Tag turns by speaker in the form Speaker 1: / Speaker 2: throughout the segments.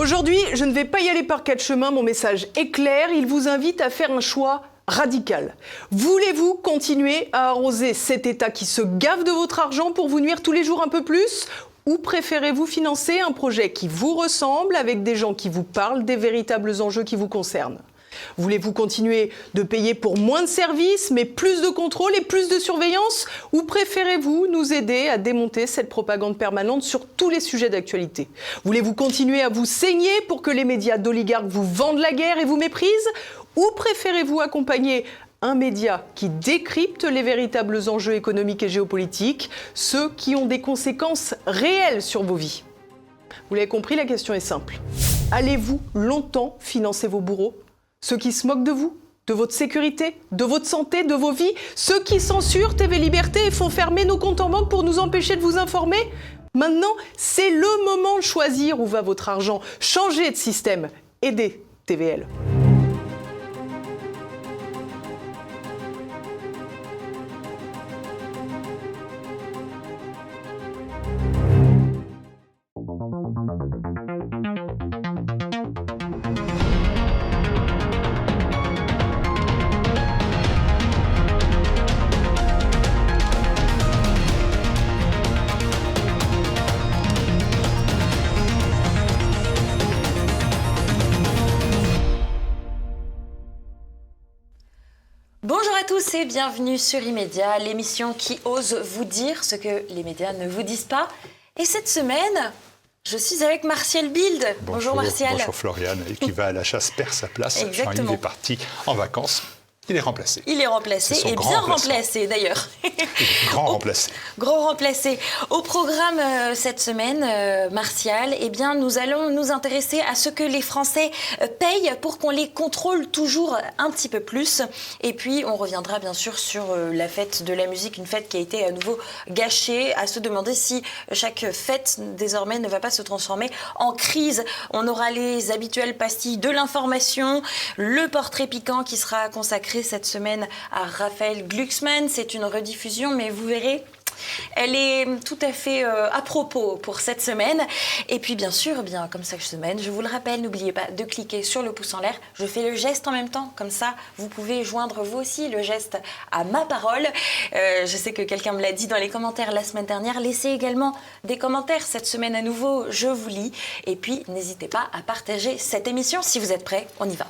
Speaker 1: Aujourd'hui, je ne vais pas y aller par quatre chemins, mon message est clair, il vous invite à faire un choix radical. Voulez-vous continuer à arroser cet État qui se gave de votre argent pour vous nuire tous les jours un peu plus ? Ou préférez-vous financer un projet qui vous ressemble avec des gens qui vous parlent des véritables enjeux qui vous concernent ? Voulez-vous continuer de payer pour moins de services, mais plus de contrôle et plus de surveillance ? Ou préférez-vous nous aider à démonter cette propagande permanente sur tous les sujets d'actualité ? Voulez-vous continuer à vous saigner pour que les médias d'oligarques vous vendent la guerre et vous méprisent ? Ou préférez-vous accompagner un média qui décrypte les véritables enjeux économiques et géopolitiques, ceux qui ont des conséquences réelles sur vos vies ? Vous l'avez compris, la question est simple. Allez-vous longtemps financer vos bourreaux ? Ceux qui se moquent de vous, de votre sécurité, de votre santé, de vos vies, ceux qui censurent TV Liberté et font fermer nos comptes en banque pour nous empêcher de vous informer ? Maintenant, c'est le moment de choisir où va votre argent. Changez de système. Aidez TVL.
Speaker 2: Bonjour à tous et bienvenue sur Immédiat, l'émission qui ose vous dire ce que les médias ne vous disent pas. Et cette semaine, je suis avec Martial Bild. Bonjour Martial.
Speaker 3: Bonjour Floriane, et qui va à la chasse perd sa place.
Speaker 2: Exactement.
Speaker 3: Enfin, il est parti en vacances. Il est remplacé.
Speaker 2: Il est remplacé et bien remplacé d'ailleurs.
Speaker 3: Grand remplacé.
Speaker 2: Grand remplacé. Au programme cette semaine, Martial, eh bien, nous allons nous intéresser à ce que les Français payent pour qu'on les contrôle toujours un petit peu plus. Et puis, on reviendra bien sûr sur la fête de la musique, une fête qui a été à nouveau gâchée, à se demander si chaque fête désormais ne va pas se transformer en crise. On aura les habituelles pastilles de l'information, le portrait piquant qui sera consacré cette semaine à Raphaël Glucksmann. C'est une rediffusion, mais vous verrez, elle est tout à fait à propos pour cette semaine. Et puis bien sûr, comme chaque semaine, je vous le rappelle, n'oubliez pas de cliquer sur le pouce en l'air. Je fais le geste en même temps, comme ça vous pouvez joindre vous aussi le geste à ma parole. Je sais que quelqu'un me l'a dit dans les commentaires la semaine dernière. Laissez également des commentaires cette semaine à nouveau, je vous lis. Et puis n'hésitez pas à partager cette émission. Si vous êtes prêts, on y va.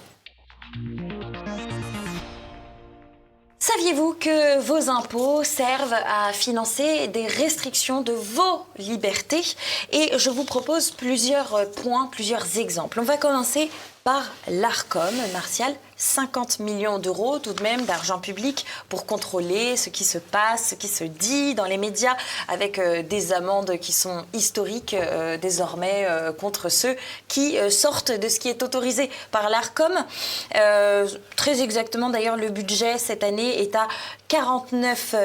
Speaker 2: Saviez-vous que vos impôts servent à financer des restrictions de vos libertés ? Et je vous propose plusieurs points, plusieurs exemples. On va commencer par l'Arcom, Martial. 50 millions d'euros tout de même d'argent public pour contrôler ce qui se passe, ce qui se dit dans les médias, avec des amendes qui sont historiques désormais contre ceux qui sortent de ce qui est autorisé par l'Arcom. Très exactement d'ailleurs, le budget cette année est à 49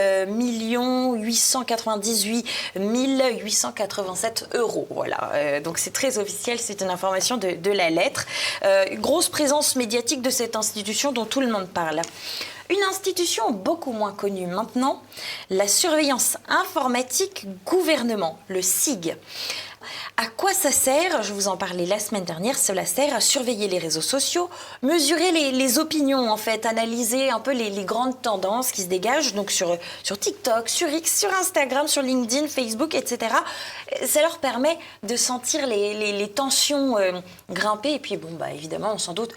Speaker 2: 898 887 euros. Voilà, donc c'est très officiel, c'est une information de la lettre. Grosse présence médiatique de cette institution dont tout le monde parle. Une institution beaucoup moins connue maintenant, la surveillance informatique gouvernement, le SIG. À quoi ça sert ? Je vous en parlais la semaine dernière. Cela sert à surveiller les réseaux sociaux, mesurer les opinions en fait, analyser un peu les grandes tendances qui se dégagent donc sur TikTok, sur X, sur Instagram, sur LinkedIn, Facebook, etc. Ça leur permet de sentir les tensions grimper et puis évidemment on s'en doute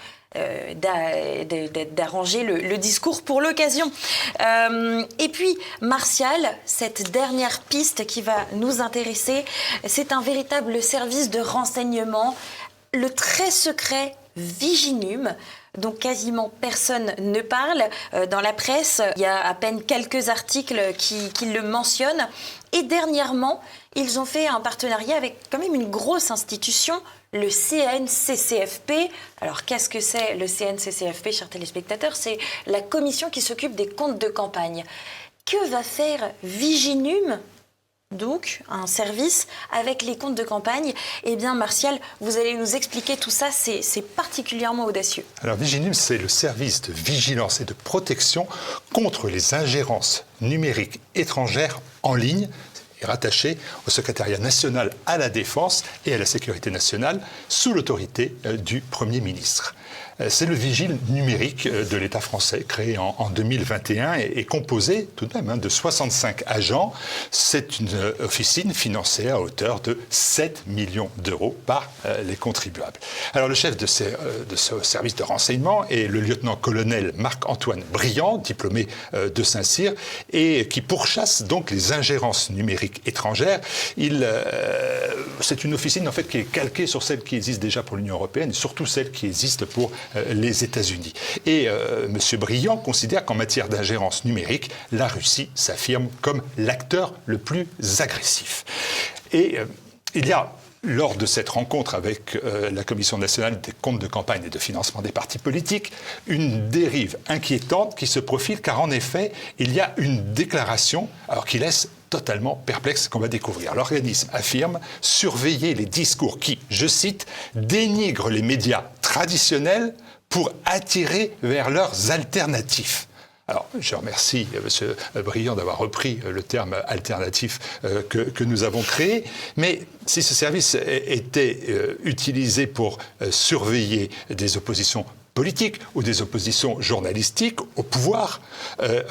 Speaker 2: d'arranger le discours pour l'occasion. Et puis, Martial, cette dernière piste qui va nous intéresser, c'est un véritable service de renseignement, le très secret Viginum, dont quasiment personne ne parle. Dans la presse, il y a à peine quelques articles qui le mentionnent. Et dernièrement, ils ont fait un partenariat avec quand même une grosse institution, le CNCCFP. Alors, qu'est-ce que c'est le CNCCFP, chers téléspectateurs ? C'est la commission qui s'occupe des comptes de campagne. Que va faire Viginum ? Donc, un service avec les comptes de campagne. Eh bien, Martial, vous allez nous expliquer tout ça, c'est particulièrement audacieux.
Speaker 3: Alors, Viginum, c'est le service de vigilance et de protection contre les ingérences numériques étrangères en ligne. est rattaché au secrétariat national à la défense et à la sécurité nationale sous l'autorité du Premier ministre. C'est le vigile numérique de l'État français, créé en 2021 et composé tout de même de 65 agents. C'est une officine financée à hauteur de 7 millions d'euros par les contribuables. Alors le chef de ce service de renseignement est le lieutenant-colonel Marc-Antoine Briand, diplômé de Saint-Cyr, et qui pourchasse donc les ingérences numériques étrangères. C'est une officine en fait qui est calquée sur celle qui existe déjà pour l'Union européenne et surtout celle qui existe pour les États-Unis. Et M. Briand considère qu'en matière d'ingérence numérique, la Russie s'affirme comme l'acteur le plus agressif. Et il y a, lors de cette rencontre avec la Commission nationale des comptes de campagne et de financement des partis politiques, une dérive inquiétante qui se profile, car en effet, il y a une déclaration qui laisse totalement perplexe qu'on va découvrir. L'organisme affirme surveiller les discours qui, je cite, dénigrent les médias traditionnels pour attirer vers leurs alternatifs. Alors, je remercie M. Briand d'avoir repris le terme alternatif que nous avons créé, mais si ce service était utilisé pour surveiller des oppositions politiques ou des oppositions journalistiques au pouvoir,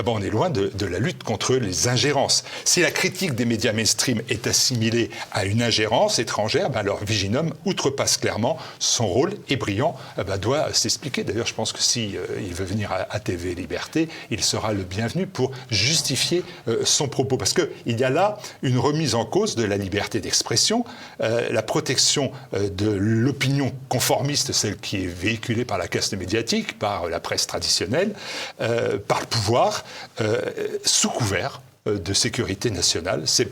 Speaker 3: on est loin de la lutte contre les ingérences. Si la critique des médias mainstream est assimilée à une ingérence étrangère, alors Viginum outrepasse clairement son rôle et Briand doit s'expliquer. D'ailleurs, je pense que s'il veut venir à TV Liberté, il sera le bienvenu pour justifier son propos. Parce qu'il y a là une remise en cause de la liberté d'expression, la protection de l'opinion conformiste, celle qui est véhiculée par la caste médiatique, par la presse traditionnelle, par le pouvoir, sous couvert de sécurité nationale. C'est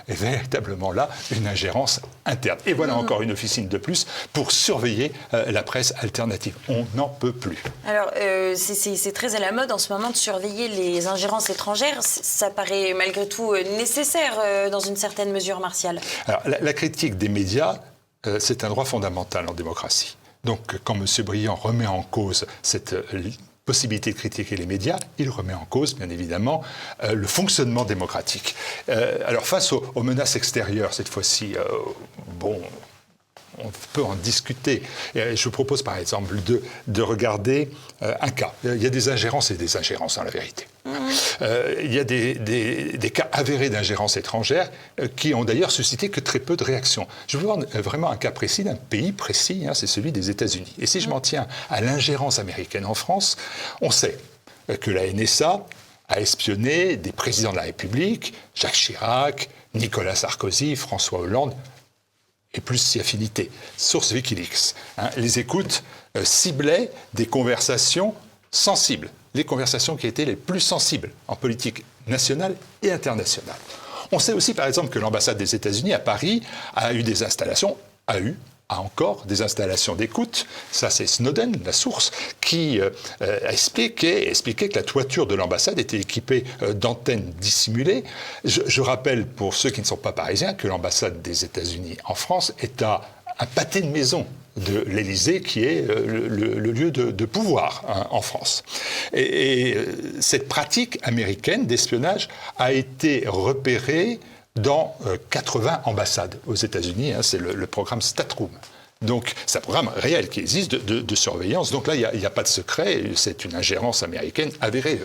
Speaker 3: véritablement là une ingérence interne. Et voilà encore une officine de plus pour surveiller la presse alternative. On n'en peut plus.
Speaker 2: Alors, c'est très à la mode en ce moment de surveiller les ingérences étrangères. Ça paraît malgré tout nécessaire dans une certaine mesure, Martial.
Speaker 3: Alors, la critique des médias, c'est un droit fondamental en démocratie. Donc, quand M. Briand remet en cause cette possibilité de critiquer les médias, il remet en cause, bien évidemment, le fonctionnement démocratique. Alors, face aux menaces extérieures, cette fois-ci, on peut en discuter. Je vous propose, par exemple, de regarder un cas. Il y a des ingérences et des ingérences, en la vérité. Il y a des cas avérés d'ingérence étrangère qui ont d'ailleurs suscité que très peu de réactions. Je veux voir vraiment un cas précis d'un pays précis, c'est celui des États-Unis. Et si je m'en tiens à l'ingérence américaine en France, on sait que la NSA a espionné des présidents de la République, Jacques Chirac, Nicolas Sarkozy, François Hollande, et plus si affinité. Source Wikileaks. Les écoutes ciblaient des conversations sensibles, les conversations qui étaient les plus sensibles en politique nationale et internationale. On sait aussi, par exemple, que l'ambassade des États-Unis à Paris a encore des installations d'écoute. Ça, c'est Snowden, la source, qui a expliqué que la toiture de l'ambassade était équipée d'antennes dissimulées. Je rappelle, pour ceux qui ne sont pas parisiens, que l'ambassade des États-Unis en France est à un pâté de maison de l'Élysée, qui est le lieu de pouvoir en France. Et cette pratique américaine d'espionnage a été repérée dans 80 ambassades aux États-Unis. C'est le programme Statroom. Donc, c'est un programme réel qui existe de surveillance. Donc là, il n'y a pas de secret. C'est une ingérence américaine avérée.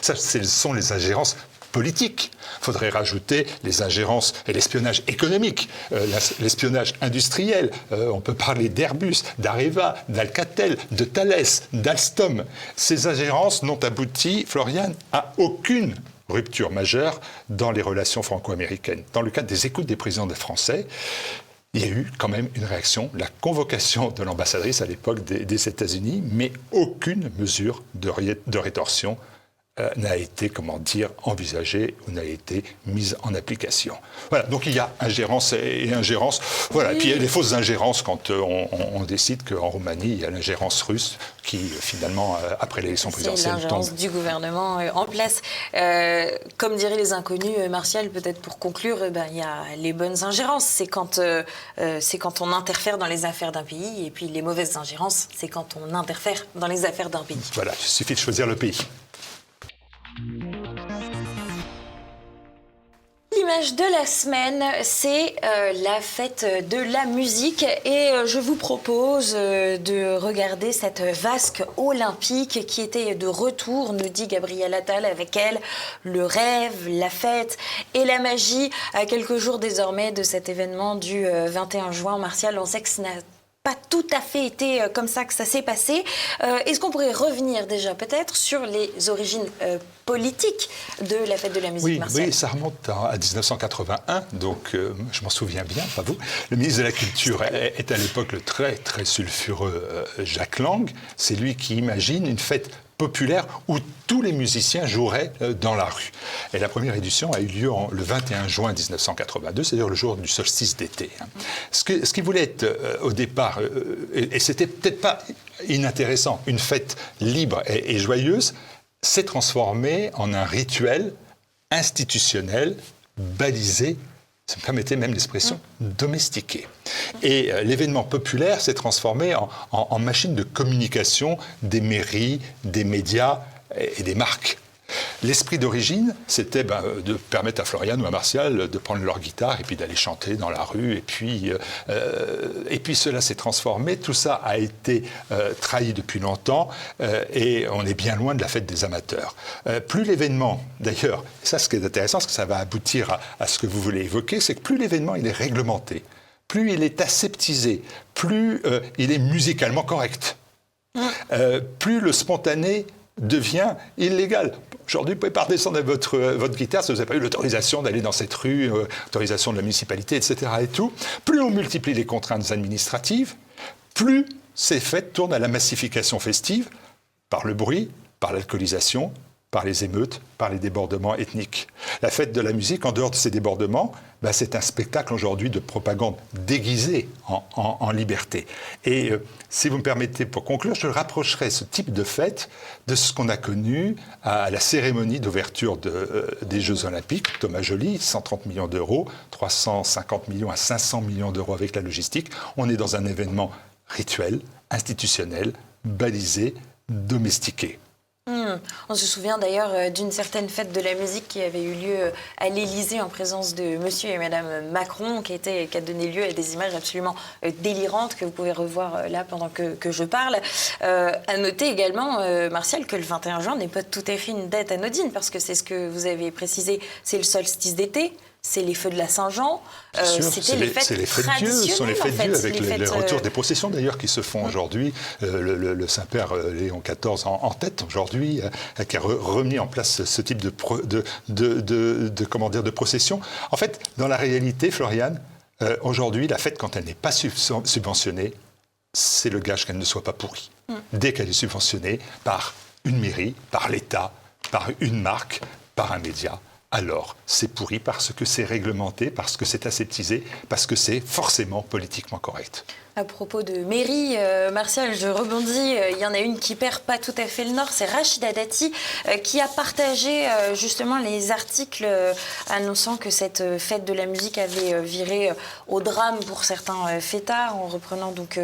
Speaker 3: Ça, ce sont les ingérences politiques. Il faudrait rajouter les ingérences et l'espionnage économique, l'espionnage industriel. On peut parler d'Airbus, d'Areva, d'Alcatel, de Thales, d'Alstom. Ces ingérences n'ont abouti, Florian, à aucune rupture majeure dans les relations franco-américaines. Dans le cadre des écoutes des présidents français, il y a eu quand même une réaction, la convocation de l'ambassadrice à l'époque des États-Unis, mais aucune mesure de rétorsion n'a été, envisagée ou n'a été mise en application. Voilà, donc il y a ingérence et ingérence. Voilà, oui. Et puis il y a les fausses ingérences quand on décide qu'en Roumanie, il y a l'ingérence russe qui, finalement, après l'élection présidentielle, tombe.
Speaker 2: C'est l'ingérence du gouvernement en place. Comme diraient les inconnus, Martial, peut-être pour conclure, il y a les bonnes ingérences. C'est quand on interfère dans les affaires d'un pays, et puis les mauvaises ingérences, c'est quand on interfère dans les affaires d'un pays.
Speaker 3: Voilà, il suffit de choisir le pays.
Speaker 2: image de la semaine, c'est la fête de la musique et je vous propose de regarder cette vasque olympique qui était de retour, nous dit Gabrielle Attal, avec elle le rêve, la fête et la magie. À quelques jours désormais de cet événement du 21 juin, Martial, on sait que ça n'a pas tout à fait été comme ça que ça s'est passé. Est-ce qu'on pourrait revenir déjà peut-être sur les origines politiques de la fête de la musique, Martial?
Speaker 3: Oui, ça remonte à 1981, donc je m'en souviens bien, pas vous. Le ministre de la Culture est à l'époque le très très sulfureux Jack Lang. C'est lui qui imagine une fête populaire où tous les musiciens joueraient dans la rue. Et la première édition a eu lieu le 21 juin 1982, c'est-à-dire le jour du solstice d'été. Ce qui voulait être au départ, et c'était peut-être pas inintéressant, une fête libre et joyeuse, s'est transformé en un rituel institutionnel, balisé, ça me permettait même l'expression, domestiqué. Et l'événement populaire s'est transformé en machine de communication des mairies, des médias et des marques. L'esprit d'origine, c'était de permettre à Florian ou à Martial de prendre leur guitare et puis d'aller chanter dans la rue. Et puis cela s'est transformé. Tout ça a été trahi depuis longtemps et on est bien loin de la fête des amateurs. Plus l'événement, d'ailleurs, ça ce qui est intéressant, parce que ça va aboutir à ce que vous voulez évoquer, c'est que plus l'événement il est réglementé, plus il est aseptisé, plus il est musicalement correct, plus le spontané devient illégal. Aujourd'hui, vous ne pouvez pas redescendre votre guitare si vous n'avez pas eu l'autorisation d'aller dans cette rue, autorisation de la municipalité, etc. Et tout. Plus on multiplie les contraintes administratives, plus ces fêtes tournent à la massification festive par le bruit, par l'alcoolisation, par les émeutes, par les débordements ethniques. La fête de la musique, en dehors de ces débordements, c'est un spectacle aujourd'hui de propagande déguisée en liberté. Et si vous me permettez, pour conclure, je rapprocherai ce type de fête de ce qu'on a connu à la cérémonie d'ouverture des Jeux Olympiques. Thomas Joly, 130 millions d'euros, 350 millions à 500 millions d'euros avec la logistique. On est dans un événement rituel, institutionnel, balisé, domestiqué.
Speaker 2: On se souvient d'ailleurs d'une certaine fête de la musique qui avait eu lieu à l'Élysée en présence de monsieur et madame Macron, qui a donné lieu à des images absolument délirantes que vous pouvez revoir là pendant que je parle. À noter également, Martial, que le 21 juin n'est pas tout à fait une date anodine, parce que c'est ce que vous avez précisé, c'est le solstice d'été. C'est les feux de la Saint-Jean.
Speaker 3: C'était les fêtes traditionnelles. Ce sont les fêtes Dieu, avec les retours des processions d'ailleurs qui se font aujourd'hui. Le Saint-Père Léon XIV en tête aujourd'hui, qui a remis en place ce type de procession. En fait, dans la réalité, Florian, aujourd'hui, la fête, quand elle n'est pas subventionnée, c'est le gage qu'elle ne soit pas pourrie. Dès qu'elle est subventionnée par une mairie, par l'État, par une marque, par un média, alors c'est pourri parce que c'est réglementé, parce que c'est aseptisé, parce que c'est forcément politiquement correct.
Speaker 2: À propos de mairie, Martial, je rebondis, il y en a une qui perd pas tout à fait le nord, c'est Rachida Dati qui a partagé justement les articles annonçant que cette fête de la musique avait viré au drame pour certains fêtards, en reprenant donc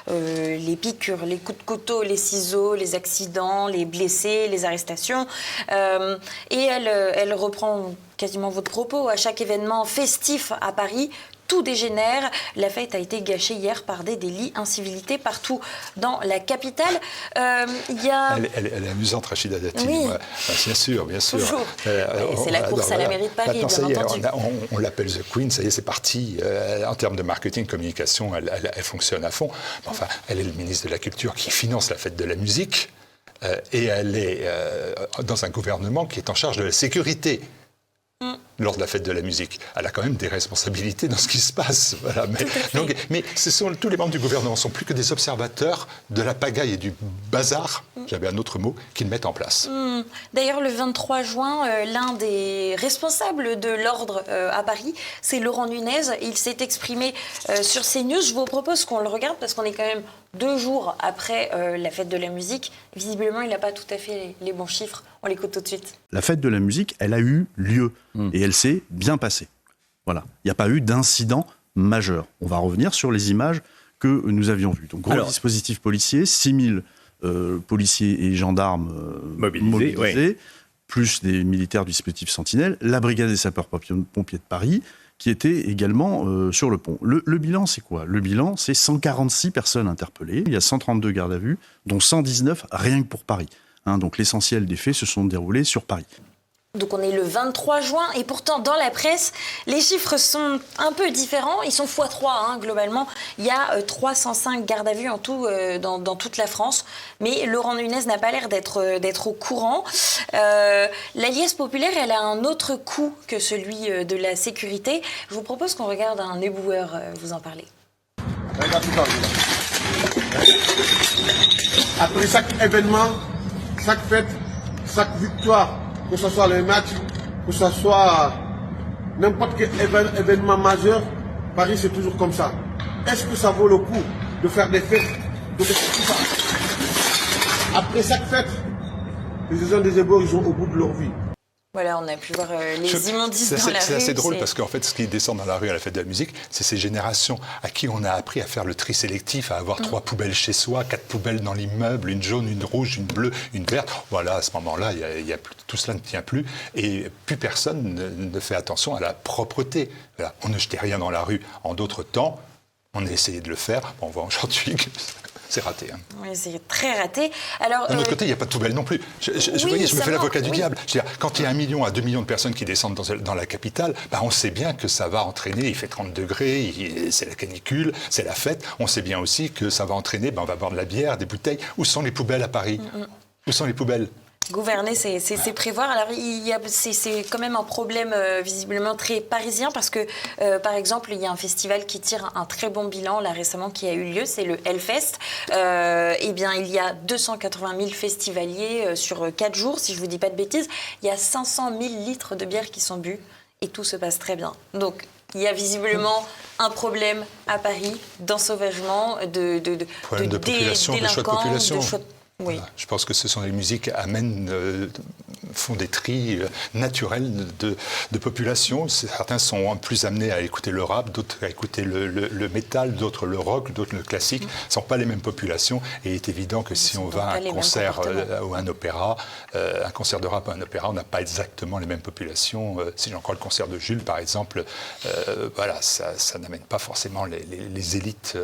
Speaker 2: les piqûres, les coups de couteau, les ciseaux, les accidents, les blessés, les arrestations. Et elle reprend quasiment votre propos. À chaque événement festif à Paris, tout dégénère. La fête a été gâchée hier par des délits, incivilités partout dans la capitale.
Speaker 3: Elle est amusante, Rachida Dati.
Speaker 2: Oui.
Speaker 3: Bien sûr, bien sûr.
Speaker 2: C'est la course à la mairie de Paris, bien entendu.
Speaker 3: On l'appelle The Queen, ça y est, c'est parti. En termes de marketing, communication, elle fonctionne à fond. Enfin, elle est le ministre de la Culture qui finance la fête de la musique. Et elle est dans un gouvernement qui est en charge de la sécurité. Lors de la fête de la musique. Elle a quand même des responsabilités dans ce qui se passe. Voilà. Mais tous les membres du gouvernement ne sont plus que des observateurs de la pagaille et du bazar, j'avais un autre mot, qu'ils mettent en place.
Speaker 2: D'ailleurs, le 23 juin, l'un des responsables de l'ordre à Paris, c'est Laurent Nunez. Il s'est exprimé sur CNews. Je vous propose qu'on le regarde parce qu'on est quand même 2 jours après la fête de la musique. Visiblement, il n'a pas tout à fait les bons chiffres. On l'écoute tout de suite.
Speaker 4: La fête de la musique, elle a eu lieu et elle s'est bien passée. Voilà. Il n'y a pas eu d'incident majeur. On va revenir sur les images que nous avions vues. Donc, gros dispositif policier, 6000 policiers et gendarmes mobilisés. plus des militaires du dispositif Sentinelle, la brigade des sapeurs-pompiers de Paris, qui était également sur le pont. Le bilan, c'est quoi? Le bilan, c'est 146 personnes interpellées. Il y a 132 gardes à vue, dont 119 rien que pour Paris. Donc l'essentiel des faits se sont déroulés sur Paris.
Speaker 2: Donc on est le 23 juin et pourtant dans la presse, les chiffres sont un peu différents. Ils sont x3 globalement. Il y a 305 gardes à vue en tout dans toute la France. Mais Laurent Nunez n'a pas l'air d'être au courant. L'Alliance populaire, elle a un autre coût que celui de la sécurité. Je vous propose qu'on regarde un éboueur vous en parler.
Speaker 5: Après chaque événement, chaque fête, chaque victoire, que ce soit le match, que ce soit n'importe quel événement majeur, Paris c'est toujours comme ça. Est-ce que ça vaut le coup de faire des fêtes, de faire tout ça? Après chaque fête, les agents des éboueurs, ils sont au bout de leur vie.
Speaker 2: Voilà, on a pu voir les immondices dans la rue.
Speaker 3: C'est assez drôle parce qu'en fait, ce qui descend dans la rue à la fête de la musique, c'est ces générations à qui on a appris à faire le tri sélectif, à avoir 3 poubelles chez soi, 4 poubelles dans l'immeuble, une jaune, une rouge, une bleue, une verte. Voilà, à ce moment-là, tout cela ne tient plus et plus personne ne fait attention à la propreté. Voilà, on ne jetait rien dans la rue. En d'autres temps, on a essayé de le faire. On voit aujourd'hui que c'est raté.
Speaker 2: Oui, c'est très raté. Alors,
Speaker 3: d'un autre côté, il n'y a pas de poubelle non plus. Je me fais l'avocat du diable. Je veux dire, quand il y a 1 million à 2 millions de personnes qui descendent dans la capitale, on sait bien que ça va entraîner, il fait 30 degrés, c'est la canicule, c'est la fête. On sait bien aussi que ça va entraîner, on va boire de la bière, des bouteilles. Où sont les poubelles à Paris? Où sont les poubelles?
Speaker 2: Gouverner, c'est prévoir. Alors, c'est quand même un problème visiblement très parisien parce que, par exemple, il y a un festival qui tire un très bon bilan là récemment qui a eu lieu, c'est le Hellfest. Eh bien, il y a 280 000 festivaliers sur 4 jours, si je ne vous dis pas de bêtises. Il y a 500 000 litres de bière qui sont bu et tout se passe très bien. Donc, il y a visiblement un problème à Paris d'ensauvagement, de
Speaker 3: population, de choix de population.
Speaker 2: Oui.
Speaker 3: Voilà. Je pense que ce sont les musiques font des tris naturels de population. Certains sont plus amenés à écouter le rap, d'autres à écouter le métal, d'autres le rock, d'autres le classique. Ce ne sont pas les mêmes populations et il est évident que si on va à un concert ou un opéra, un concert de rap ou un opéra, on n'a pas exactement les mêmes populations. Si j'en crois le concert de Jules, par exemple, ça n'amène pas forcément les élites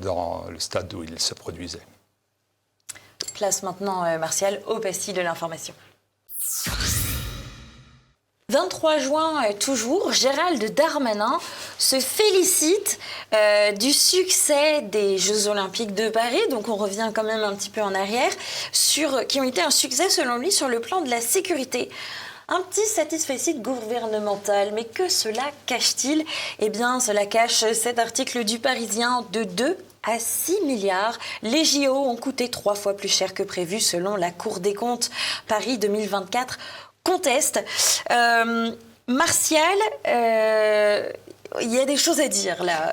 Speaker 3: dans le stade où il se produisait.
Speaker 2: Place maintenant, Martial, aux pastilles de l'information. 23 juin, toujours, Gérald Darmanin se félicite du succès des Jeux Olympiques de Paris. Donc on revient quand même un petit peu en arrière, qui ont été un succès selon lui sur le plan de la sécurité. Un petit satisfecit gouvernemental, mais que cela cache-t-il? Eh bien, cela cache cet article du Parisien de 2 à 6 milliards. Les JO ont coûté 3 fois plus cher que prévu selon la Cour des comptes. Paris 2024 conteste. Martial, il y a des choses à dire là.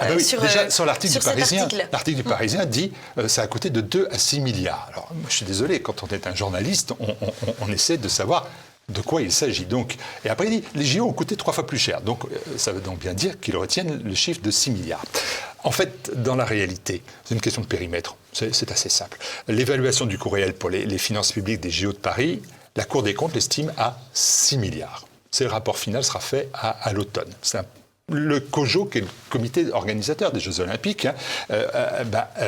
Speaker 3: Sur l'article du Parisien. L'article du Parisien dit ça a coûté de 2 à 6 milliards. Alors, je suis désolé, quand on est un journaliste, on essaie de savoir de quoi il s'agit. Donc, et après, il dit les JO ont coûté 3 fois plus cher. Donc, ça veut donc bien dire qu'ils retiennent le chiffre de 6 milliards. En fait, dans la réalité, c'est une question de périmètre. C'est assez simple. L'évaluation du coût réel pour les finances publiques des JO de Paris, la Cour des comptes l'estime à 6 milliards. Le rapport final sera fait à l'automne. Le COJO, qui est le comité organisateur des Jeux Olympiques,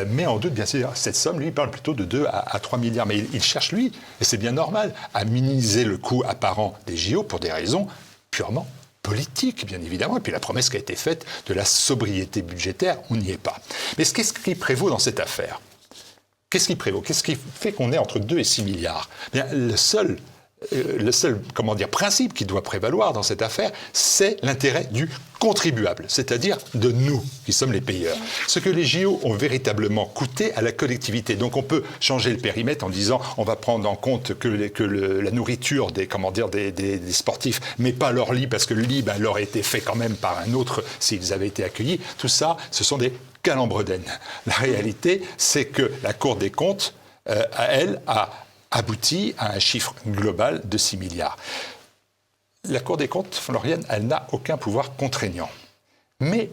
Speaker 3: met en doute, bien sûr, cette somme. Lui, il parle plutôt de 2 à 3 milliards. Mais il cherche, lui, et c'est bien normal, à minimiser le coût apparent des JO pour des raisons purement politiques, bien évidemment. Et puis la promesse qui a été faite de la sobriété budgétaire, on n'y est pas. Mais qu'est-ce qui prévaut dans cette affaire? Qu'est-ce qui prévaut? Qu'est-ce qui fait qu'on est entre 2 et 6 milliards? Bien, le seul principe qui doit prévaloir dans cette affaire, c'est l'intérêt du contribuable, c'est-à-dire de nous, qui sommes les payeurs. Ce que les JO ont véritablement coûté à la collectivité. Donc on peut changer le périmètre en disant on va prendre en compte que la nourriture des sportifs, mais pas leur lit, parce que le lit leur aurait été fait quand même par un autre s'ils avaient été accueillis. Tout ça, ce sont des calembredaines. La réalité, c'est que la Cour des comptes, elle, a abouti à un chiffre global de 6 milliards. La Cour des comptes, Floriane, elle n'a aucun pouvoir contraignant. Mais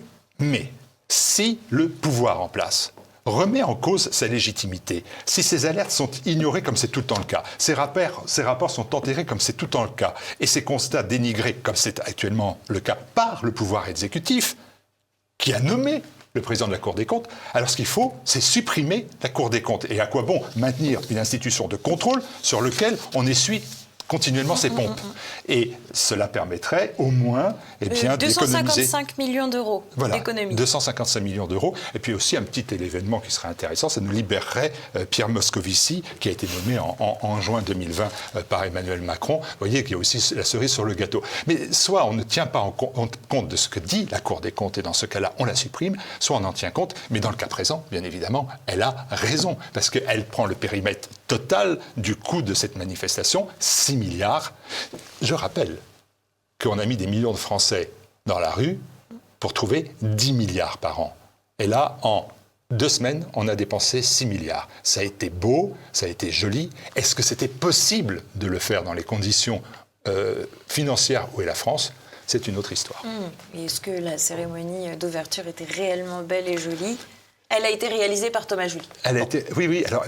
Speaker 3: si le pouvoir en place remet en cause sa légitimité. Si ces alertes sont ignorées comme c'est tout le temps le cas, ces rapports sont enterrés comme c'est tout le temps le cas, et ces constats dénigrés comme c'est actuellement le cas par le pouvoir exécutif, qui a nommé le président de la Cour des comptes, alors ce qu'il faut, c'est supprimer la Cour des comptes. Et à quoi bon maintenir une institution de contrôle sur laquelle on essuie continuellement ses pompes. Et cela permettrait au moins d'économiser...
Speaker 2: 255 millions d'euros d'économie.
Speaker 3: 255 millions d'euros. Et puis aussi un petit événement qui serait intéressant, ça nous libérerait Pierre Moscovici, qui a été nommé en juin 2020 par Emmanuel Macron. Vous voyez qu'il y a aussi la cerise sur le gâteau. Mais soit on ne tient pas compte de ce que dit la Cour des comptes, et dans ce cas-là, on la supprime, soit on en tient compte. Mais dans le cas présent, bien évidemment, elle a raison, parce qu'elle prend le périmètre total du coût de cette manifestation, 6 milliards. Je rappelle qu'on a mis des millions de Français dans la rue pour trouver 10 milliards par an. Et là, en 2 semaines, on a dépensé 6 milliards. Ça a été beau, ça a été joli. Est-ce que c'était possible de le faire dans les conditions financières où est la France ? C'est une autre histoire.
Speaker 2: Et est-ce que la cérémonie d'ouverture était réellement belle et jolie ? Elle a été réalisée par Thomas Joly.
Speaker 3: Oui. Alors,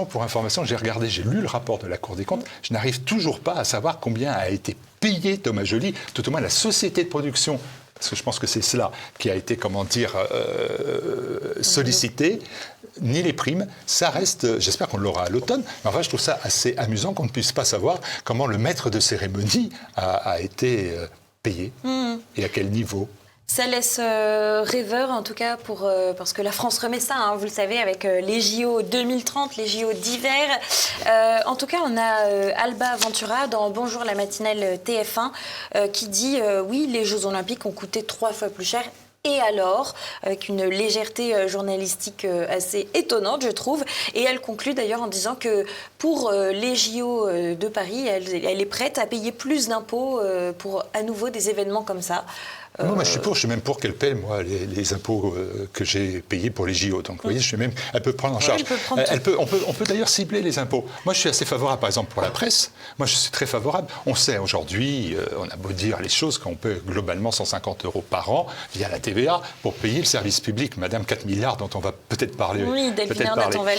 Speaker 3: pour information, j'ai lu le rapport de la Cour des comptes. Je n'arrive toujours pas à savoir combien a été payé Thomas Joly, tout au moins la société de production, parce que je pense que c'est cela qui a été, sollicité. Ni les primes, ça reste, j'espère qu'on l'aura à l'automne, mais enfin je trouve ça assez amusant qu'on ne puisse pas savoir comment le maître de cérémonie a été payé et à quel niveau.
Speaker 2: Ça laisse rêveur, en tout cas, parce que la France remet ça, vous le savez, avec les JO 2030, les JO d'hiver. En tout cas, on a Alba Ventura dans Bonjour la matinale TF1 qui dit oui, les Jeux Olympiques ont coûté 3 fois plus cher. Et alors, avec une légèreté journalistique assez étonnante, je trouve. Et elle conclut d'ailleurs en disant que pour les JO de Paris, elle est prête à payer plus d'impôts pour à nouveau des événements comme ça.
Speaker 3: Moi, je suis même pour qu'elle paie, moi, les impôts que j'ai payés pour les JO. Donc, vous voyez, elle peut prendre en charge. On peut d'ailleurs cibler les impôts. Moi, je suis assez favorable, par exemple, pour la presse. Moi, je suis très favorable. On sait aujourd'hui, on a beau dire les choses, qu'on peut globalement 150 € par an via la TVA pour payer le service public. Madame, 4 milliards dont on va peut-être parler.
Speaker 2: Oui, Delphine Ernotte, on va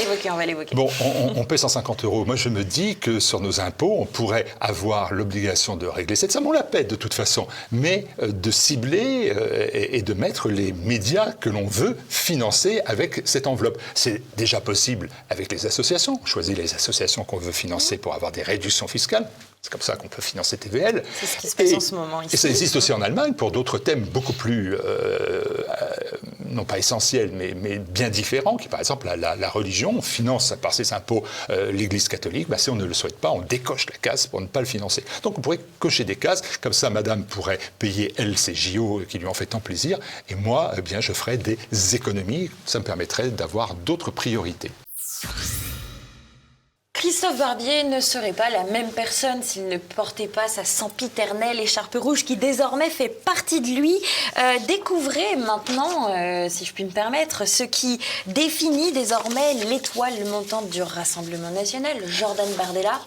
Speaker 2: l'évoquer.
Speaker 3: Bon, on paie 150 €. Moi, je me dis que sur nos impôts, on pourrait avoir l'obligation de régler cette somme. On la paie de toute façon, mais de cibler et de mettre les médias que l'on veut financer avec cette enveloppe. C'est déjà possible avec les associations. On choisit les associations qu'on veut financer pour avoir des réductions fiscales. C'est comme ça qu'on peut financer TVL.
Speaker 2: C'est ce qui se passe en ce moment ici.
Speaker 3: Et ça existe aussi en Allemagne pour d'autres thèmes beaucoup plus, non pas essentiels, mais bien différents, qui par exemple la religion. On finance par ses impôts l'Église catholique. Si on ne le souhaite pas, on décoche la case pour ne pas le financer. Donc on pourrait cocher des cases. Comme ça, madame pourrait payer, elle, ses JO qui lui ont fait tant plaisir. Et moi, je ferais des économies. Ça me permettrait d'avoir d'autres priorités.
Speaker 2: Christophe Barbier ne serait pas la même personne s'il ne portait pas sa sempiternelle écharpe rouge qui désormais fait partie de lui. Découvrez maintenant, si je puis me permettre, ce qui définit désormais l'étoile montante du Rassemblement national, Jordan Bardella.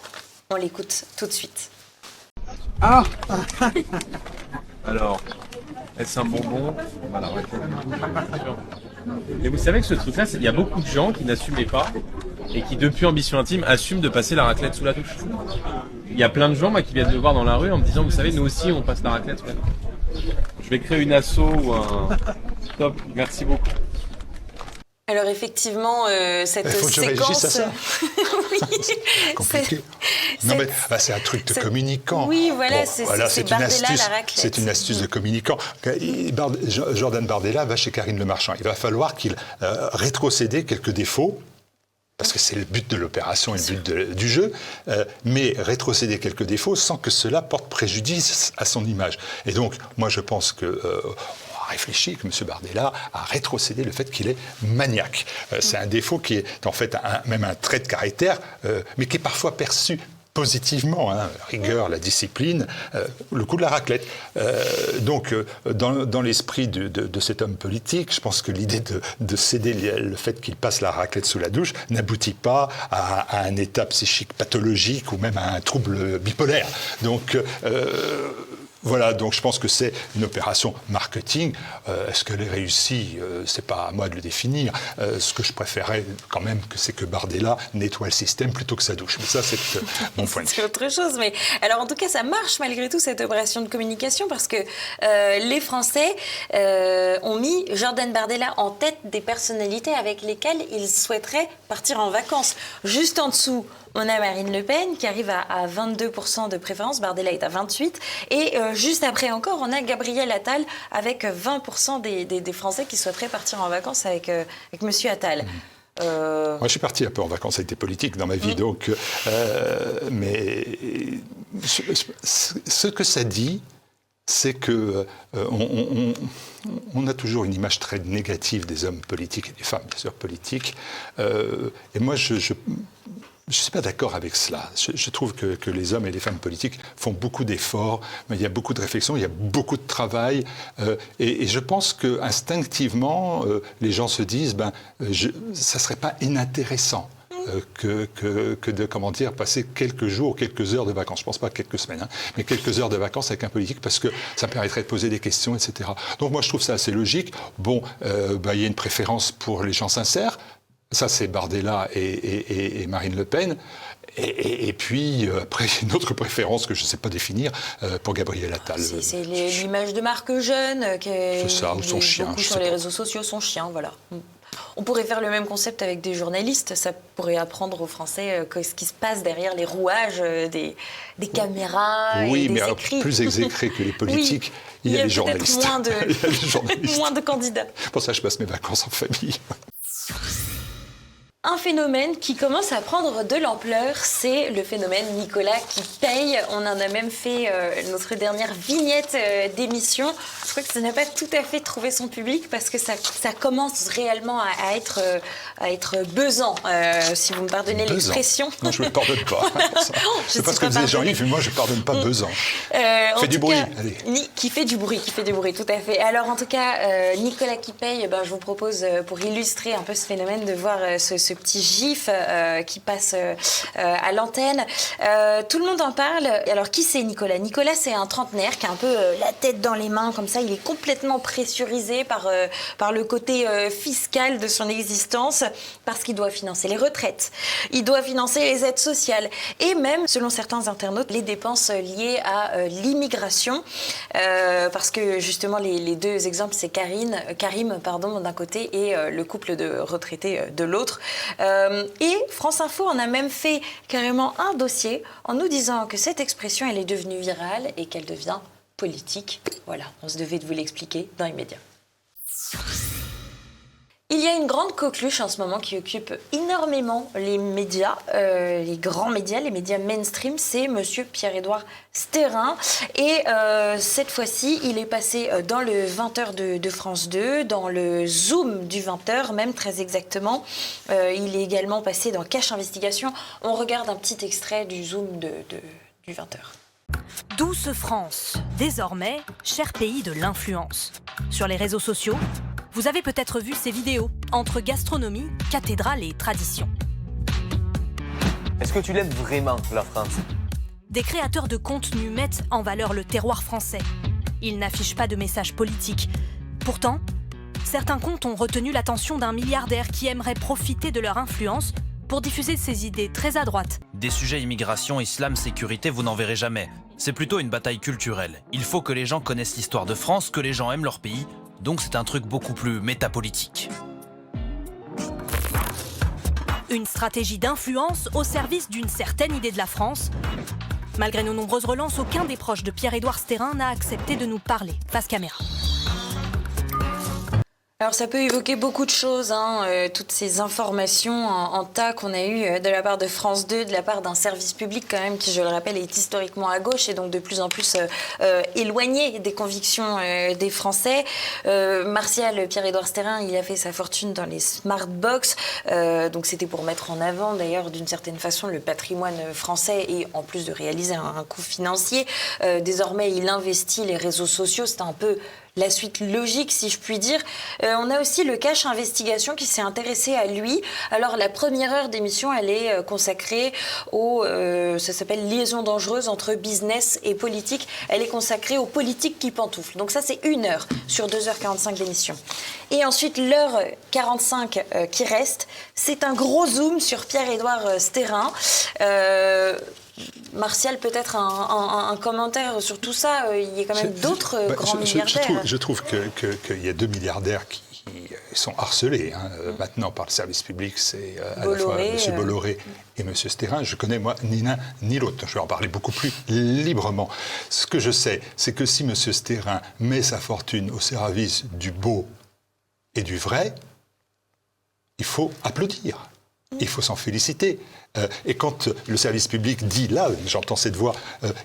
Speaker 2: On l'écoute tout de suite.
Speaker 6: Alors, est-ce un bonbon? Voilà, ouais. Et vous savez que ce truc-là, il y a beaucoup de gens qui n'assumaient pas et qui, depuis Ambition Intime, assument de passer la raclette sous la douche. Il y a plein de gens qui viennent me voir dans la rue en me disant, vous savez, nous aussi, on passe la raclette sous la douche. Je vais créer une asso ou un... Top, merci beaucoup.
Speaker 2: Alors effectivement, cette
Speaker 3: faut que je
Speaker 2: séquence...
Speaker 3: réagisse à ça.
Speaker 2: Oui,
Speaker 3: c'est compliqué. Non mais c'est un truc de communicant.
Speaker 2: Oui, voilà,
Speaker 3: bon,
Speaker 2: c'est
Speaker 3: une
Speaker 2: Bardella,
Speaker 3: astuce.
Speaker 2: la raclette.
Speaker 3: C'est une astuce de communicant. Jordan Bardella va chez Karine Le Marchand. Il va falloir qu'il rétrocède quelques défauts. Parce que c'est le but de l'opération et le but du jeu, mais rétrocéder quelques défauts sans que cela porte préjudice à son image. Et donc, moi, je pense que... on a réfléchi que M. Bardella a rétrocédé le fait qu'il est maniaque. C'est un défaut qui est en fait même un trait de caractère, mais qui est parfois perçu positivement, rigueur, la discipline, le coup de la raclette. Donc, dans l'esprit de cet homme politique, je pense que l'idée de céder le fait qu'il passe la raclette sous la douche n'aboutit pas à un état psychique pathologique ou même à un trouble bipolaire. Donc, Voilà, donc je pense que c'est une opération marketing. Est-ce qu'elle est réussie? C'est pas à moi de le définir. Ce que je préférais quand même, c'est que Bardella nettoie le système plutôt que sa douche. Mais ça, c'est mon point de vue.
Speaker 2: C'est autre chose. Mais alors, en tout cas, ça marche malgré tout, cette opération de communication, parce que les Français ont mis Jordan Bardella en tête des personnalités avec lesquelles ils souhaiteraient partir en vacances. Juste en dessous, on a Marine Le Pen qui arrive à 22% de préférence, Bardella est à 28%. Et juste après encore, on a Gabriel Attal avec 20% des Français qui souhaiteraient partir en vacances avec Monsieur Attal.
Speaker 3: Moi, je suis parti un peu en vacances avec des politiques dans ma vie, donc, mais ce que ça dit, c'est que on a toujours une image très négative des hommes politiques et des femmes, bien sûr, politiques. Et moi, je ne suis pas d'accord avec cela. Je trouve que les hommes et les femmes politiques font beaucoup d'efforts, mais il y a beaucoup de réflexion, il y a beaucoup de travail. Et je pense qu'instinctivement, les gens se disent ça ne serait pas inintéressant que de, comment dire, passer quelques jours, quelques heures de vacances. Je ne pense pas quelques semaines, mais quelques heures de vacances avec un politique, parce que ça me permettrait de poser des questions, etc. Donc moi, je trouve ça assez logique. Bon, il y a une préférence pour les gens sincères. Ça, c'est Bardella et Marine Le Pen. Et puis, après, une autre préférence que je ne sais pas définir pour Gabriel Attal.
Speaker 2: C'est l'image de Marc Jeune, qui est
Speaker 3: ça, ou son chien,
Speaker 2: beaucoup sur les réseaux sociaux, son chien, voilà. On pourrait faire le même concept avec des journalistes. Ça pourrait apprendre aux Français ce qui se passe derrière les rouages des caméras
Speaker 3: oui,
Speaker 2: et des
Speaker 3: mais
Speaker 2: écrits.
Speaker 3: Plus exécrés que les politiques,
Speaker 2: oui,
Speaker 3: il y a les journalistes.
Speaker 2: Il y a les journalistes. Moins de candidats.
Speaker 3: Pour ça, je passe mes vacances en famille.
Speaker 2: Un phénomène qui commence à prendre de l'ampleur, c'est le phénomène Nicolas qui paye. On en a même fait notre dernière vignette d'émission. Je crois que ça n'a pas tout à fait trouvé son public parce que ça commence réellement à être buzzant, si vous me pardonnez l'expression.
Speaker 3: Non, je ne le pardonne pas. C'est pas ce que disait Jean-Yves, moi je ne pardonne pas buzzant. Fait du bruit, allez.
Speaker 2: Qui fait du bruit, tout à fait. Alors en tout cas, Nicolas qui paye, je vous propose, pour illustrer un peu ce phénomène, de voir ce petit gif qui passe à l'antenne. Tout le monde en parle. Alors, qui c'est Nicolas? Nicolas, c'est un trentenaire qui a un peu la tête dans les mains, comme ça. Il est complètement pressurisé par le côté fiscal de son existence, parce qu'il doit financer les retraites, il doit financer les aides sociales, et même, selon certains internautes, les dépenses liées à l'immigration, parce que, justement, les deux exemples, c'est Karim, d'un côté, et le couple de retraités de l'autre. Et France Info en a même fait carrément un dossier en nous disant que cette expression, elle est devenue virale et qu'elle devient politique. Voilà, on se devait de vous l'expliquer dans les médias. Il y a une grande coqueluche en ce moment qui occupe énormément les médias, les grands médias, les médias mainstream, c'est Monsieur Pierre-Édouard Stérin. Et cette fois-ci, il est passé dans le 20h de France 2, dans le Zoom du 20h, même très exactement. Il est également passé dans Cache Investigation. On regarde un petit extrait du Zoom du 20h.
Speaker 7: Douce France, désormais, cher pays de l'influence. Sur les réseaux sociaux, vous avez peut-être vu ces vidéos entre gastronomie, cathédrale et tradition.
Speaker 8: Est-ce que tu l'aimes vraiment, la France?
Speaker 7: Des créateurs de contenu mettent en valeur le terroir français. Ils n'affichent pas de message politique. Pourtant, certains comptes ont retenu l'attention d'un milliardaire qui aimerait profiter de leur influence pour diffuser ses idées très à droite.
Speaker 9: Des sujets immigration, islam, sécurité, vous n'en verrez jamais. C'est plutôt une bataille culturelle. Il faut que les gens connaissent l'histoire de France, que les gens aiment leur pays. Donc c'est un truc beaucoup plus métapolitique.
Speaker 7: Une stratégie d'influence au service d'une certaine idée de la France. Malgré nos nombreuses relances, aucun des proches de Pierre-Édouard Stérin n'a accepté de nous parler face caméra.
Speaker 2: Alors ça peut évoquer beaucoup de choses, toutes ces informations en tas qu'on a eues de la part de France 2, de la part d'un service public quand même qui, je le rappelle, est historiquement à gauche et donc de plus en plus éloigné des convictions des Français. Martial, Pierre-Édouard Stérin, il a fait sa fortune dans les smart box, donc c'était pour mettre en avant d'ailleurs d'une certaine façon le patrimoine français et en plus de réaliser un coût financier. Désormais, il investit les réseaux sociaux, c'est un peu la suite logique, si je puis dire. On a aussi le Cache Investigation qui s'est intéressé à lui. Alors, la première heure d'émission, elle est consacrée ça s'appelle Liaison dangereuse entre business et politique. Elle est consacrée aux politiques qui pantouflent. Donc ça, c'est 1 heure sur 2h45 d'émission. Et ensuite, l'heure 45 qui reste, c'est un gros zoom sur Pierre-Édouard Stérin. Martial, peut-être un commentaire sur tout ça. Il y a quand même d'autres grands milliardaires.
Speaker 3: Je trouve qu'il y a 2 milliardaires qui sont harcelés maintenant par le service public. C'est à la fois M. Bolloré et M. Stérin. Je connais, moi, ni l'un ni l'autre. Je vais en parler beaucoup plus librement. Ce que je sais, c'est que si M. Stérin met sa fortune au service du beau et du vrai, il faut applaudir. Il faut s'en féliciter. Et quand le service public dit, là, j'entends cette voix,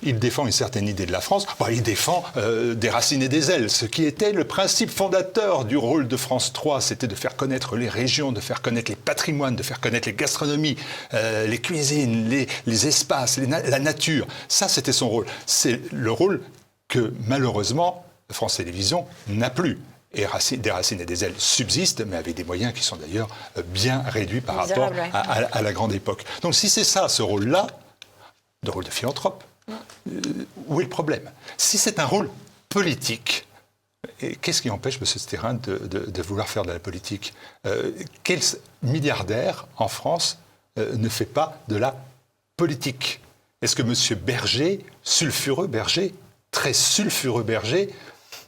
Speaker 3: il défend une certaine idée de la France, il défend des racines et des ailes. Ce qui était le principe fondateur du rôle de France 3, c'était de faire connaître les régions, de faire connaître les patrimoines, de faire connaître les gastronomies, les cuisines, les espaces, la nature. Ça, c'était son rôle. C'est le rôle que, malheureusement, France Télévisions n'a plus. Et des racines et des ailes subsistent, mais avec des moyens qui sont d'ailleurs bien réduits par rapport à la grande époque. Donc si c'est ça, ce rôle-là, le rôle de philanthrope, où est le problème? Si c'est un rôle politique, qu'est-ce qui empêche M. Stérin de vouloir faire de la politique? Quel milliardaire en France ne fait pas de la politique? Est-ce que M. Berger, très sulfureux Berger,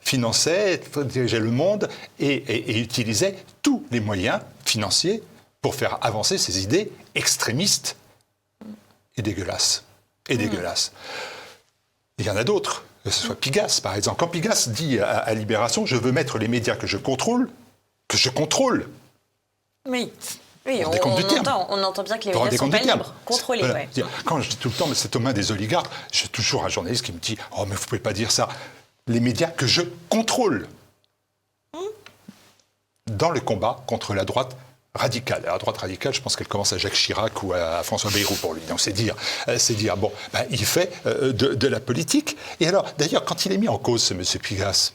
Speaker 3: finançait, dirigeait le monde et utilisait tous les moyens financiers pour faire avancer ses idées extrémistes et dégueulasses. Il y en a d'autres, que ce soit Pigasse, par exemple. Quand Pigasse dit à Libération « Je veux mettre les médias que je contrôle »,
Speaker 2: Oui, on entend bien que les médias sont pas libres, contrôlés.
Speaker 3: Voilà.
Speaker 2: Ouais.
Speaker 3: Quand je dis tout le temps, mais c'est aux mains des oligarques, j'ai toujours un journaliste qui me dit « Oh, mais vous pouvez pas dire ça ». Les médias que je contrôle dans le combat contre la droite radicale. La droite radicale, je pense qu'elle commence à Jacques Chirac ou à François Bayrou pour lui. Donc c'est dire il fait de la politique. Et alors, d'ailleurs, quand il est mis en cause, ce M. Pigasse,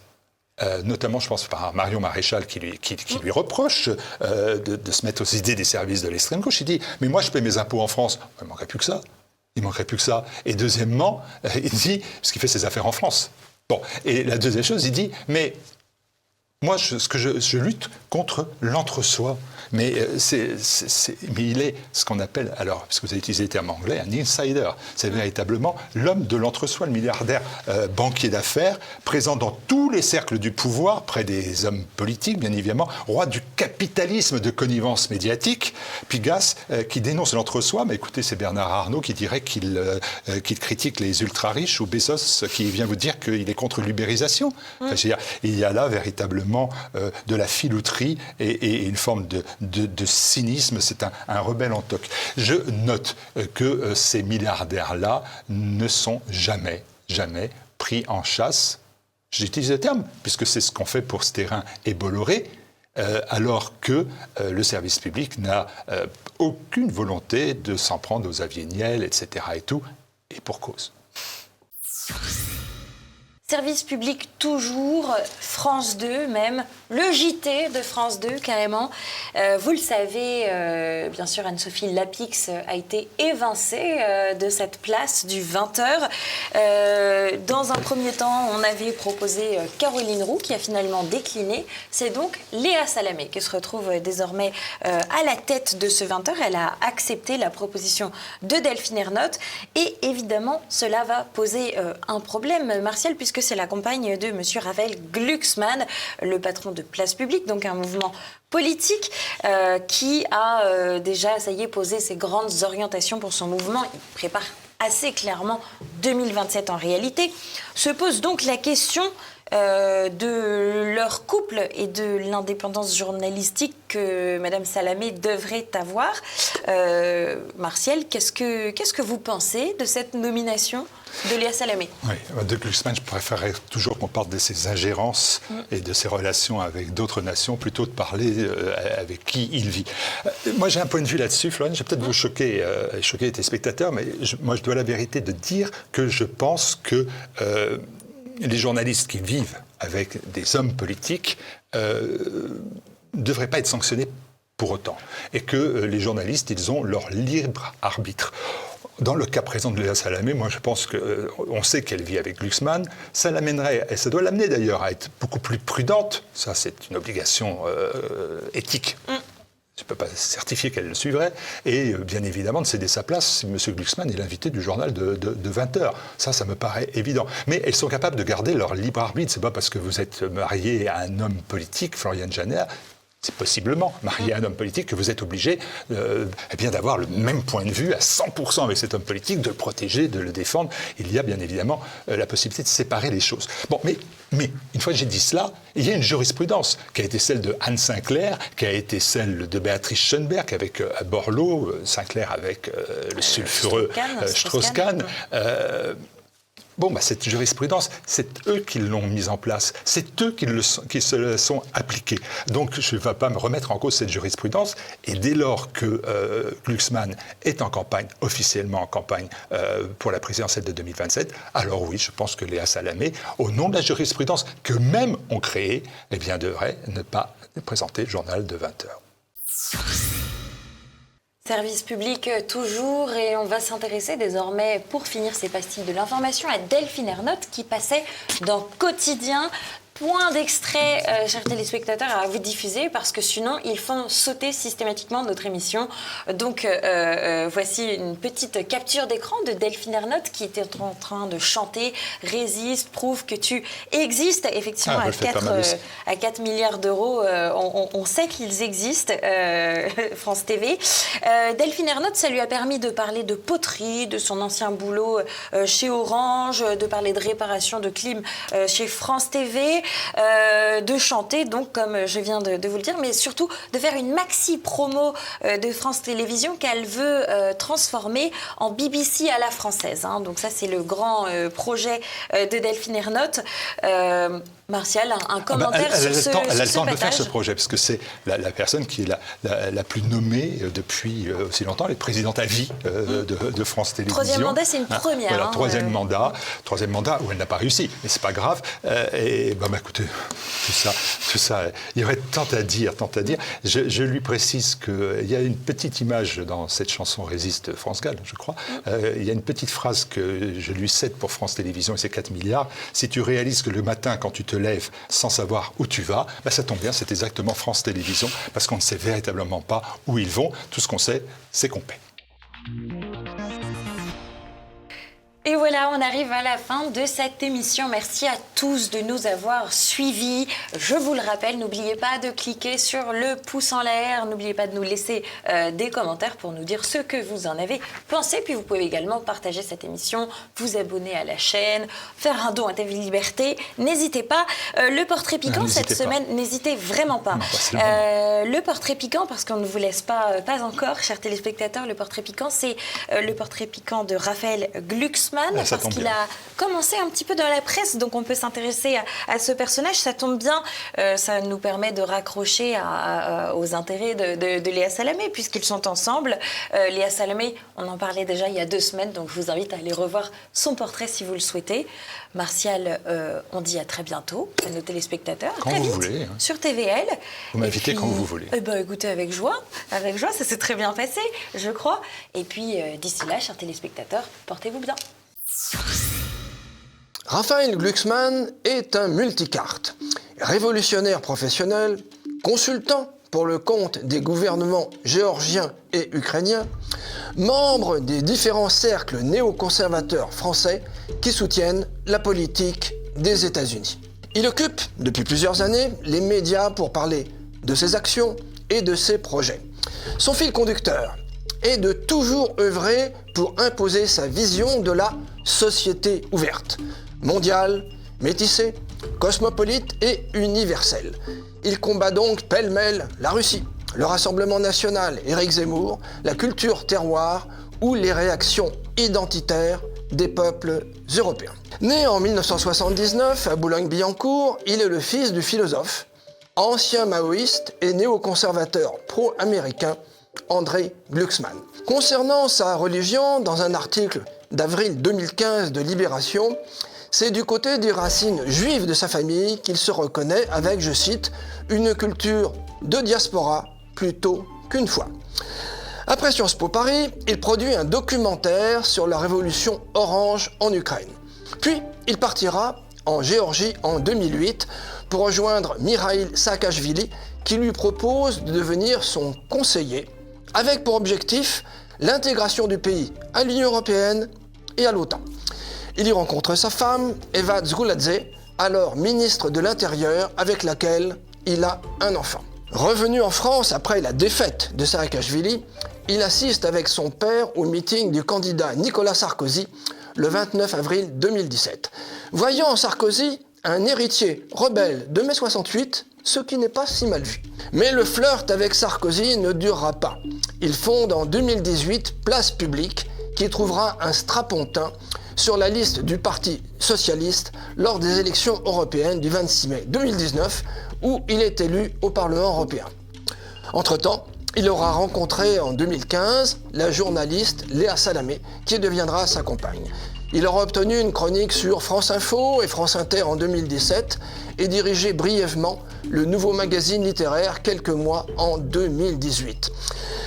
Speaker 3: notamment, je pense, par Marion Maréchal, qui lui reproche de se mettre aux idées des services de l'extrême gauche, il dit « Mais moi, je paie mes impôts en France. » Il manquerait plus que ça. Et deuxièmement, il dit, parce qu'il fait ses affaires en France. Bon, et la deuxième chose, il dit, mais moi, je lutte contre l'entre-soi. Mais il est ce qu'on appelle, alors, parce que vous avez utilisé le terme anglais, un insider. C'est véritablement l'homme de l'entre-soi, le milliardaire banquier d'affaires, présent dans tous les cercles du pouvoir, près des hommes politiques, bien évidemment, roi du capitalisme de connivence médiatique. Pigasse, qui dénonce l'entre-soi, mais écoutez, c'est Bernard Arnault qui dirait qu'il critique les ultra-riches, ou Bezos qui vient vous dire qu'il est contre l'ubérisation. Enfin, il y a là véritablement de la filouterie et une forme de cynisme, c'est un rebelle en toque. Je note que ces milliardaires-là ne sont jamais pris en chasse. J'utilise le terme, puisque c'est ce qu'on fait pour Stérin et Bolloré, alors que le service public n'a aucune volonté de s'en prendre aux aviez Niel, etc. et tout, et pour cause.
Speaker 2: Service public toujours, France 2 même, le JT de France 2 carrément. Vous le savez, bien sûr, Anne-Sophie Lapix a été évincée de cette place du 20h. Dans un premier temps, on avait proposé Caroline Roux qui a finalement décliné. C'est donc Léa Salamé qui se retrouve désormais à la tête de ce 20h. Elle a accepté la proposition de Delphine Ernotte et évidemment, cela va poser un problème, Martial, puisque c'est la compagne de M. Ravel Glucksmann, le patron de Place Publique, donc un mouvement politique qui a déjà, ça y est, posé ses grandes orientations pour son mouvement. Il prépare assez clairement 2027 en réalité. Se pose donc la question de leur couple et de l'indépendance journalistique que Mme Salamé devrait avoir. Martial, qu'est-ce que vous pensez de cette nomination de Léa Salamé?
Speaker 3: Oui, de Glucksmann, je préférerais toujours qu'on parle de ses ingérences et de ses relations avec d'autres nations plutôt de parler avec qui il vit. Moi, j'ai un point de vue là-dessus, Florine. Je vais peut-être vous choquer les téléspectateurs, mais moi, je dois la vérité de dire que je pense que les journalistes qui vivent avec des hommes politiques ne devrait pas être sanctionné pour autant. Et que les journalistes, ils ont leur libre arbitre. Dans le cas présent de Léa Salamé, moi je pense qu'on sait qu'elle vit avec Glucksmann, ça l'amènerait, et ça doit l'amener d'ailleurs à être beaucoup plus prudente, ça c'est une obligation éthique. Je ne peux pas certifier qu'elle le suivrait. Et bien évidemment, de céder sa place si M. Glucksmann est l'invité du journal de 20h. Ça me paraît évident. Mais elles sont capables de garder leur libre arbitre. Ce n'est pas parce que vous êtes marié à un homme politique, Florian Janer, c'est possiblement marié à un homme politique que vous êtes obligé d'avoir le même point de vue à 100% avec cet homme politique, de le protéger, de le défendre. Il y a bien évidemment la possibilité de séparer les choses. Bon, mais une fois que j'ai dit cela, il y a une jurisprudence qui a été celle de Anne Sinclair, qui a été celle de Béatrice Schoenberg avec Borloo, Sinclair avec le sulfureux Strauss-Kahn. Cette jurisprudence, c'est eux qui l'ont mise en place, c'est eux qui se la sont appliqués. Donc je ne vais pas me remettre en cause cette jurisprudence, et dès lors que Glucksmann est en campagne, officiellement en campagne pour la présidentielle de 2027, alors oui, je pense que Léa Salamé, au nom de la jurisprudence qu'eux-mêmes ont créée, devrait ne pas présenter le journal de 20h.
Speaker 2: Service public toujours, et on va s'intéresser désormais, pour finir ces pastilles de l'information, à Delphine Ernotte qui passait dans Quotidien. Point d'extrait, chers téléspectateurs, à vous diffuser parce que sinon ils font sauter systématiquement notre émission. Donc voici une petite capture d'écran de Delphine Ernotte qui était en train de chanter « Résiste, prouve que tu existes ». Effectivement, à 4 milliards d'euros, on sait qu'ils existent, France TV. Delphine Ernotte, ça lui a permis de parler de poterie, de son ancien boulot chez Orange, de parler de réparation de clim chez France TV. De chanter, donc, comme je viens de vous le dire, mais surtout de faire une maxi promo de France Télévisions qu'elle veut transformer en BBC à la française. Donc ça, c'est le grand projet de Delphine Ernotte. Martial, un commentaire sur ce partage.
Speaker 3: Elle a le temps de faire ce projet, parce que c'est la personne qui est la plus nommée depuis aussi longtemps, elle est présidente à vie de France Télévisions.
Speaker 2: Troisième mandat, c'est une première.
Speaker 3: Voilà, troisième mandat où elle n'a pas réussi, mais c'est pas grave. Écoutez, tout ça, il y aurait tant à dire. Je lui précise qu'il y a une petite image dans cette chanson Résiste France Gall, je crois. Il y a une petite phrase que je lui cède pour France Télévisions, et c'est 4 milliards. Si tu réalises que le matin, quand tu te lèves sans savoir où tu vas, ça tombe bien, c'est exactement France Télévisions, parce qu'on ne sait véritablement pas où ils vont. Tout ce qu'on sait, c'est qu'on paie.
Speaker 2: Et voilà, on arrive à la fin de cette émission. Merci à tous de nous avoir suivis. Je vous le rappelle, n'oubliez pas de cliquer sur le pouce en l'air. N'oubliez pas de nous laisser des commentaires pour nous dire ce que vous en avez pensé. Puis vous pouvez également partager cette émission, vous abonner à la chaîne, faire un don à TV Liberté. N'hésitez pas. Le portrait piquant cette semaine, n'hésitez vraiment pas. Le portrait piquant, parce qu'on ne vous laisse pas encore, chers téléspectateurs, le portrait piquant, c'est le portrait piquant de Raphaël Glucksmann. Parce qu'il a commencé un petit peu dans la presse, donc on peut s'intéresser à ce personnage. Ça tombe bien, ça nous permet de raccrocher aux intérêts de Léa Salamé, puisqu'ils sont ensemble. Léa Salamé, on en parlait déjà il y a 2 semaines, donc je vous invite à aller revoir son portrait si vous le souhaitez. Martial, on dit à très bientôt à nos téléspectateurs.
Speaker 3: Quand
Speaker 2: très
Speaker 3: vous
Speaker 2: vite,
Speaker 3: voulez.
Speaker 2: Sur TVL.
Speaker 3: Vous m'invitez quand vous voulez.
Speaker 2: Écoutez, avec joie, ça s'est très bien passé, je crois. Et puis, d'ici là, chers téléspectateurs, portez-vous bien.
Speaker 10: Raphaël Glucksmann est un multicarte. Révolutionnaire professionnel, consultant pour le compte des gouvernements géorgiens et ukrainiens, membre des différents cercles néoconservateurs français qui soutiennent la politique des États-Unis. Il occupe, depuis plusieurs années, les médias pour parler de ses actions et de ses projets. Son fil conducteur est de toujours œuvrer pour imposer sa vision de la société ouverte, mondiale, métissée, cosmopolite et universelle. Il combat donc pêle-mêle la Russie, le Rassemblement national, Éric Zemmour, la culture terroir ou les réactions identitaires des peuples européens. Né en 1979 à Boulogne-Billancourt, il est le fils du philosophe, ancien maoïste et néoconservateur pro-américain André Glucksmann. Concernant sa religion, dans un article d'avril 2015 de Libération, c'est du côté des racines juives de sa famille qu'il se reconnaît avec, je cite, « une culture de diaspora plutôt qu'une foi ». Après Sciences Po Paris, il produit un documentaire sur la révolution orange en Ukraine. Puis, il partira en Géorgie en 2008 pour rejoindre Mikhaïl Saakashvili qui lui propose de devenir son conseiller avec pour objectif l'intégration du pays à l'Union européenne et à l'OTAN. Il y rencontre sa femme, Eva Zgouladze, alors ministre de l'Intérieur, avec laquelle il a un enfant. Revenu en France après la défaite de Saakashvili, il assiste avec son père au meeting du candidat Nicolas Sarkozy le 29 avril 2017. Voyant en Sarkozy un héritier rebelle de mai 68, ce qui n'est pas si mal vu. Mais le flirt avec Sarkozy ne durera pas. Il fonde en 2018 Place Publique, qui trouvera un strapontin sur la liste du Parti socialiste lors des élections européennes du 26 mai 2019, où il est élu au Parlement européen. Entre-temps, il aura rencontré en 2015 la journaliste Léa Salamé, qui deviendra sa compagne. Il aura obtenu une chronique sur France Info et France Inter en 2017 et dirigé brièvement le nouveau magazine littéraire quelques mois en 2018.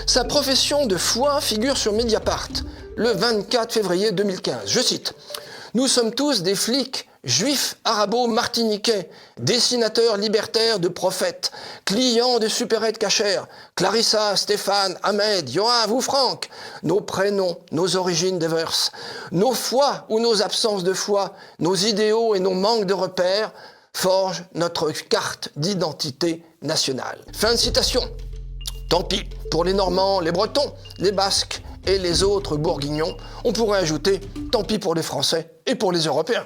Speaker 10: Sa profession de foi figure sur Mediapart le 24 février 2015. Je cite « Nous sommes tous des flics juifs arabo-martiniquais, dessinateurs libertaires de prophètes, clients de supérettes cachères, Clarissa, Stéphane, Ahmed, Yoav ou Franck, nos prénoms, nos origines diverses, nos foi ou nos absences de foi, nos idéaux et nos manques de repères forgent notre carte d'identité nationale. » Fin de citation. Tant pis pour les Normands, les Bretons, les Basques et les autres Bourguignons. On pourrait ajouter tant pis pour les Français et pour les Européens.